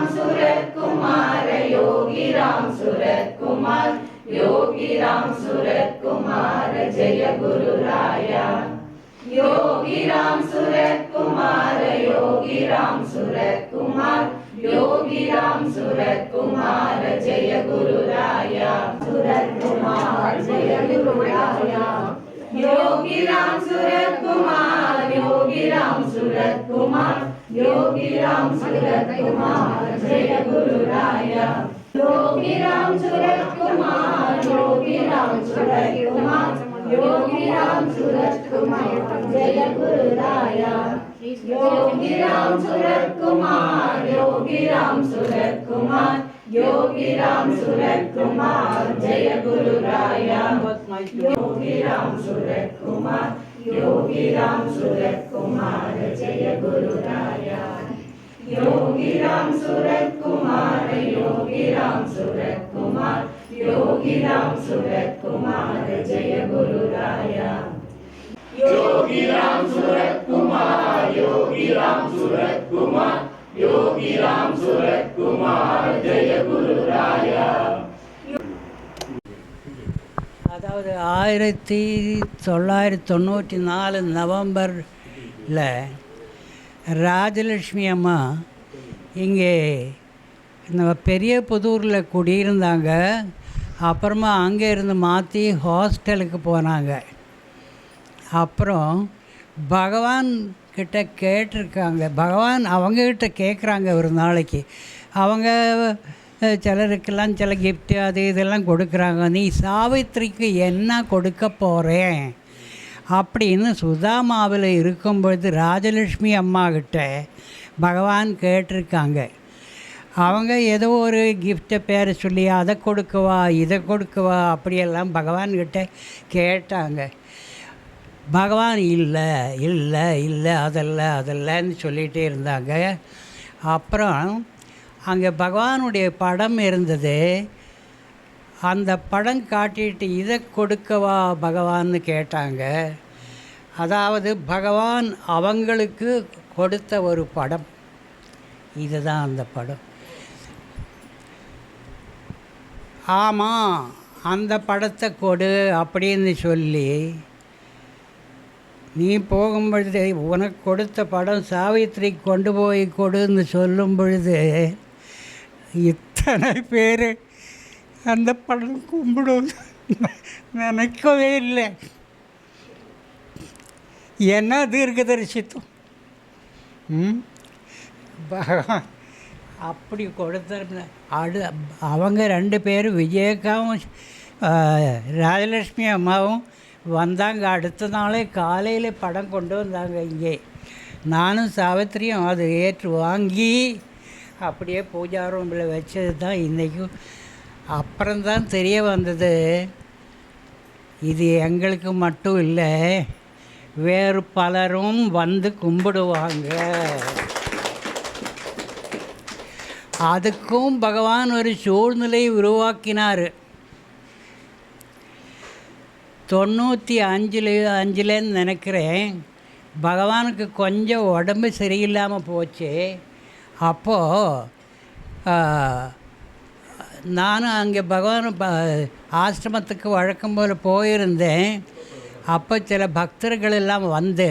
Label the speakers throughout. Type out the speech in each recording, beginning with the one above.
Speaker 1: सूरत कुमार, योगी राम सूरत कुमार, योगी राम सूरत कुमार, जय गुरु राया। योगी राम सूरत कुमार, योगी राम सूरत कुमार, योगी राम सूरत कुमार, जय गुरु राया। सूरत कुमार जय गुरु राया। योगी राम सूरत कुमार, योगी राम सूरत कुमार, योगी राम सूरत कुमार, जय गुरु राया। योगी राम सूरत कुमार, योगी राम सूरत कुमार, योगी राम सूरत कुमार, जय गुरु राया। योगी राम सूरत कुमार, योगी राम सूरत कुमार, योगी राम सूरत कुमार, जय गुरु राया। योगी राम सूरत कुमार, योगी राम सूरत कुमार, जय गुरु राया। योगी राम सूरत कुमार, योगी राम सूरत कुमार, योगी राम सूरत कुमार, जय गुरु राया। योगी राम सूरत कुमार, योगी राम सूरत कुमार, योगी राम सूरत कुमार, जय गुरु राया।
Speaker 2: அதாவது 1994 நவம்பரில் ராஜலட்சுமி அம்மா இங்கே நம்ம பெரிய புதூரில் குடியிருந்தாங்க. அப்புறமா அங்கே இருந்து மாற்றி ஹாஸ்டலுக்கு போனாங்க. அப்புறம் பகவான் கிட்ட கேட்டிருக்காங்க. பகவான் அவங்கக்கிட்ட கேட்குறாங்க ஒரு நாளைக்கு. அவங்க சிலருக்கெல்லாம் சில கிஃப்ட்டு அது இதெல்லாம் கொடுக்குறாங்க. நீ சாவித்திரிக்கு என்ன கொடுக்க போகிறேன் அப்படின்னு சுதாமாவில் இருக்கும்பொழுது ராஜலட்சுமி அம்மாக்கிட்ட பகவான் கேட்டிருக்காங்க. அவங்க ஏதோ ஒரு கிஃப்டை பேரை சொல்லி அதை கொடுக்கவா இதை கொடுக்கவா அப்படியெல்லாம் பகவான்கிட்ட கேட்டாங்க. பகவான் இல்லை இல்லை இல்லை அதெல்லன்னு சொல்லிகிட்டே இருந்தாங்க. அப்புறம் அங்கே பகவானுடைய படம் இருந்தது. அந்த படம் காட்டிட்டு இதை கொடுக்கவா பகவான்னு கேட்டாங்க. அதாவது பகவான் அவங்களுக்கு கொடுத்த ஒரு படம் இதுதான் அந்த படம். ஆமாம் அந்த படத்தை கொடு அப்படின்னு சொல்லி நீ போகும்பொழுது உனக்கு கொடுத்த படம் சாவித்திரி கொண்டு போய் கொடுன்னு சொல்லும் பொழுது இத்தனை பேர் அந்த படம் கும்பிடும் நினைக்கவே இல்லை. என்ன தீர்க்கதரிசித்தம் பகவான் அப்படி கொடுத்த அவங்க 2 பேரும் விஜயக்காவும் ராஜலட்சுமி அம்மாவும் வந்தாங்க. அடுத்த நாளே காலையில் படம் கொண்டு வந்தாங்க இங்கே. நானும் சாவித்திரியும் அது ஏற்று வாங்கி அப்படியே பூஜா ரூமில் வச்சது தான் இன்றைக்கும். அப்புறம்தான் தெரிய வந்தது இது எங்களுக்கு மட்டும் இல்லை, வேறு பலரும் வந்து கும்பிடுவாங்க. அதுக்கும் பகவான் ஒரு சூழ்நிலை உருவாக்கினார். 95 நினைக்கிறேன். பகவானுக்கு கொஞ்சம் உடம்பு சரியில்லாமல் போச்சு. அப்போது நானும் அங்கே பகவான் ஆசிரமத்துக்கு வழக்கம் போல் போயிருந்தேன். அப்போ சில பக்தர்கள் எல்லாம் வந்து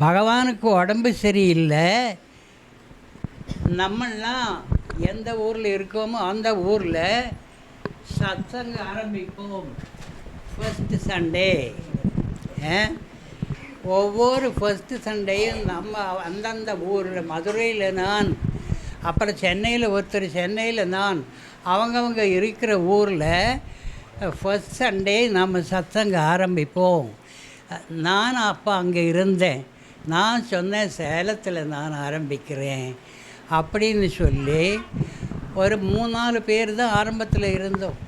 Speaker 2: பகவானுக்கு உடம்பு சரியில்லை, நம்மளாம் எந்த ஊரில் இருக்கோமோ அந்த ஊரில் சத்சங்க ஆரம்பிப்போம் ஃபஸ்ட்டு சண்டே. ஒவ்வொரு ஃபஸ்ட்டு சண்டேயும் நம்ம அந்தந்த ஊரில், மதுரையில் நான், அப்புறம் சென்னையில் ஒருத்தர், சென்னையில் நான், அவங்கவுங்க இருக்கிற ஊரில் ஃபஸ்ட் சண்டே நம்ம சத்சங்க ஆரம்பிப்போம். நான் அப்போ அங்கே இருந்தேன். நான் சொன்னேன் சேலத்தில் நான் ஆரம்பிக்கிறேன் அப்படின்னு சொல்லி ஒரு 3-4 பேர் தான் ஆரம்பத்தில் இருந்தோம்.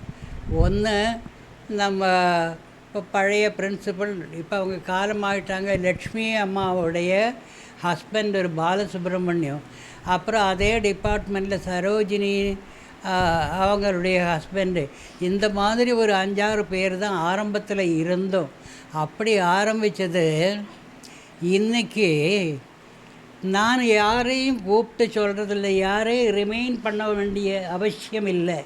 Speaker 2: ஒன்று நம்ம இப்போ பழைய பிரின்சிபல், இப்போ அவங்க காலமாகிட்டாங்க, லக்ஷ்மி அம்மாவுடைய ஹஸ்பண்ட் ஒரு பாலசுப்ரமணியம். அப்புறம் அதே டிபார்ட்மெண்ட்டில் சரோஜினி அவங்களுடைய ஹஸ்பண்டு. இந்த மாதிரி ஒரு 5-6 பேர் தான் ஆரம்பத்தில் இருந்தோம். அப்படி ஆரம்பித்தது. இன்றைக்கி நான் யாரையும் கூப்பிட்டு சொல்கிறதில்ல, யாரையும் ரிமைன் பண்ண வேண்டிய அவசியம் இல்லை.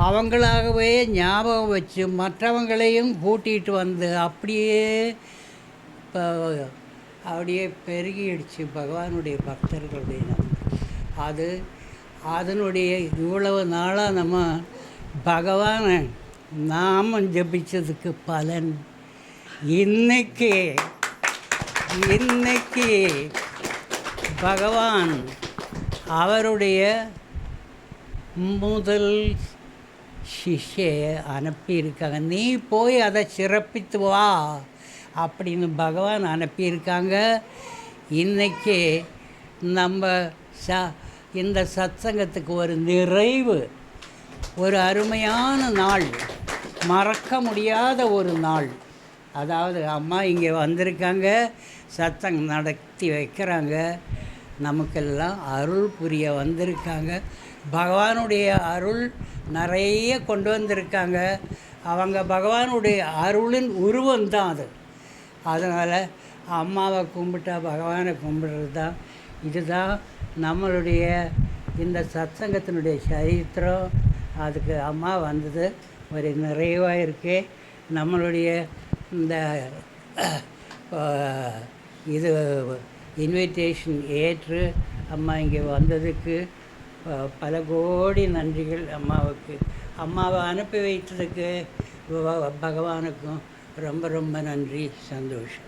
Speaker 2: அவங்களாகவே ஞாபகம் வச்சு மற்றவங்களையும் கூட்டிகிட்டு வந்து அப்படியே இப்போ அப்படியே பெருகிடுச்சு பகவானுடைய பக்தர்களுடைய அது அதனுடைய இவ்வளவு நாளாக நம்ம பகவானை நாமம் ஜபிச்சதுக்கு பலன் இன்னைக்கு பகவான் அவருடைய முதல் சிஷ்யை அனுப்பியிருக்காங்க. நீ போய் அதை சிறப்பித்து வா அப்படின்னு பகவான் அனுப்பியிருக்காங்க. இன்றைக்கி நம்ம இந்த சத்சங்கத்துக்கு ஒரு நிறைவு, ஒரு அருமையான நாள், மறக்க முடியாத ஒரு நாள். அதாவது அம்மா இங்கே வந்திருக்காங்க, சத்சங்கம் நடத்தி வைக்கிறாங்க, நமக்கெல்லாம் அருள் புரிய வந்திருக்காங்க. பகவானுடைய அருள் நிறைய கொண்டு வந்திருக்காங்க. அவங்க பகவானுடைய அருளின் உருவம்தான் அது. அதனால் அம்மாவை கும்பிட்டா பகவானை கும்பிடுறது தான். இதுதான் நம்மளுடைய இந்த சத்சங்கத்தினுடைய சரித்திரம். அதுக்கு அம்மா வந்தது ஒரு நிறைவாக இருக்கு. நம்மளுடைய இந்த இது இன்விடேஷன் ஏற்று அம்மா இங்கே வந்ததுக்கு பல கோடி நன்றிகள் அம்மாவுக்கு. அம்மாவை அனுப்பி வைத்ததுக்கு பகவானுக்கும் ரொம்ப ரொம்ப நன்றி, சந்தோஷம்.